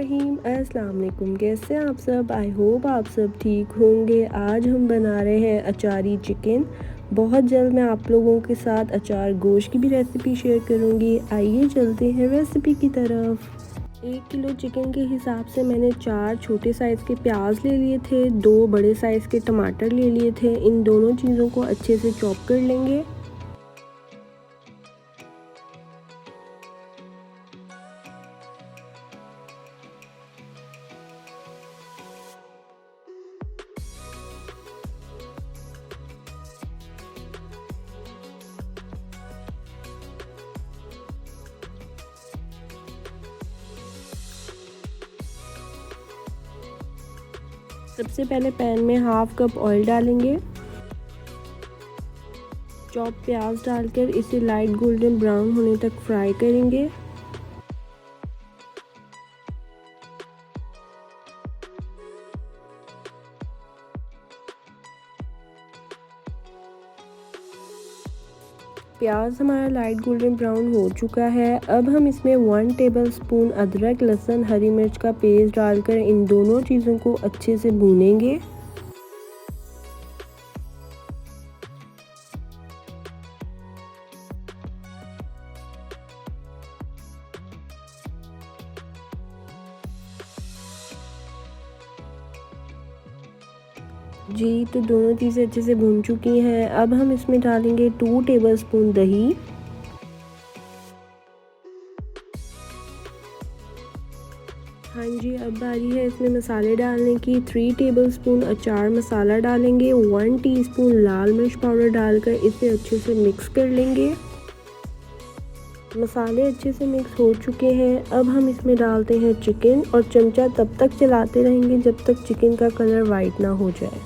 बिस्मिल्लाहिर्रहमानिर्रहीम। अस्सलाम वालेकुम। कैसे हैं आप सब? आई होप आप सब ठीक होंगे। आज हम बना रहे हैं अचारी चिकन। बहुत जल्द मैं आप लोगों के साथ अचार गोश्त की भी रेसिपी शेयर करूंगी। आइए चलते हैं रेसिपी की तरफ। 1 किलो चिकन के हिसाब से मैंने 4 छोटे साइज़ के प्याज ले लिए थे, 2 बड़े साइज़ के टमाटर ले लिए थे। इन दोनों चीज़ों को अच्छे से चॉप कर लेंगे। सबसे पहले पैन में हाफ कप ऑयल डालेंगे। चॉप प्याज डालकर इसे लाइट गोल्डन ब्राउन होने तक फ्राई करेंगे। प्याज हमारा लाइट गोल्डन ब्राउन हो चुका है। अब हम इसमें 1 टेबलस्पून अदरक, लहसुन, हरी मिर्च का पेस्ट डालकर इन दोनों चीज़ों को अच्छे से भूनेंगे। जी, तो दोनों चीज़ें अच्छे से भून चुकी हैं। अब हम इसमें डालेंगे 2 टेबलस्पून दही। हाँ जी, अब बारी है इसमें मसाले डालने की। 3 टेबलस्पून अचार मसाला डालेंगे। 1 टीस्पून लाल मिर्च पाउडर डालकर इसे अच्छे से मिक्स कर लेंगे। मसाले अच्छे से मिक्स हो चुके हैं। अब हम इसमें डालते हैं चिकन और चमचा तब तक चलाते रहेंगे जब तक चिकन का कलर वाइट ना हो जाए।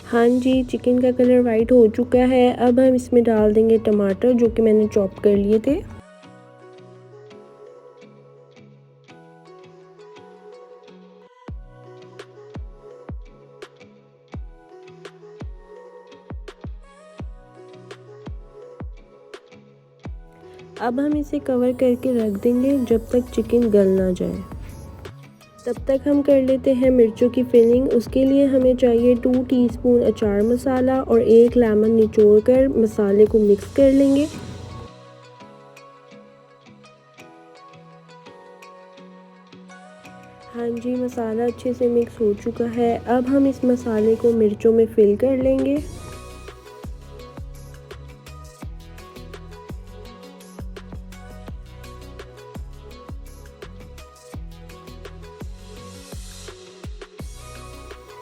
हाँ जी, चिकन का कलर वाइट हो चुका है। अब हम इसमें डाल देंगे टमाटर जो कि मैंने चॉप कर लिए थे। अब हम इसे कवर करके रख देंगे जब तक चिकन गल ना जाए। तब तक हम कर लेते हैं मिर्चों की फिलिंग। उसके लिए हमें चाहिए 2 टीस्पून अचार मसाला और 1 लेमन निचोड़कर मसाले को मिक्स कर लेंगे। हाँ जी, मसाला अच्छे से मिक्स हो चुका है। अब हम इस मसाले को मिर्चों में फिल कर लेंगे।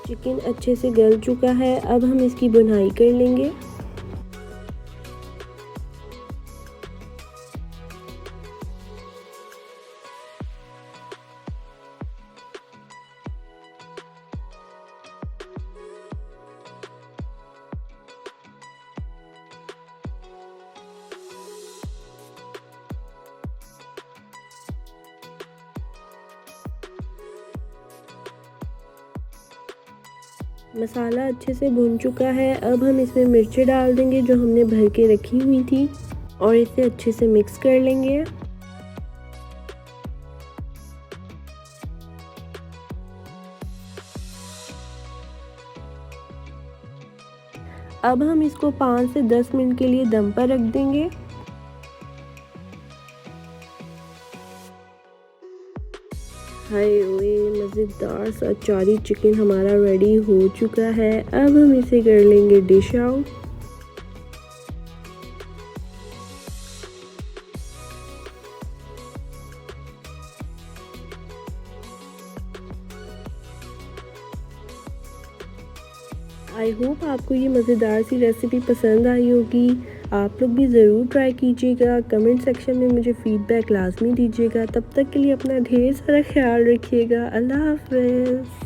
चिकन अच्छे से गल चुका है। अब हम इसकी भुनाई कर लेंगे। मसाला अच्छे से भुन चुका है। अब हम इसमें मिर्चें डाल देंगे जो हमने भर के रखी हुई थी और इसे अच्छे से मिक्स कर लेंगे। अब हम इसको 5 से 10 मिनट के लिए दम पर रख देंगे। हाय ओए, मज़ेदार सा अचारी चिकन हमारा रेडी हो चुका है। अब हम इसे कर लेंगे डिश आउट। आई होप आपको ये मज़ेदार सी रेसिपी पसंद आई होगी। आप लोग भी ज़रूर ट्राई कीजिएगा। कमेंट सेक्शन में मुझे फ़ीडबैक लाजमी दीजिएगा। तब तक के लिए अपना ढेर सारा ख्याल रखिएगा। अल्लाह हाफ़िज़।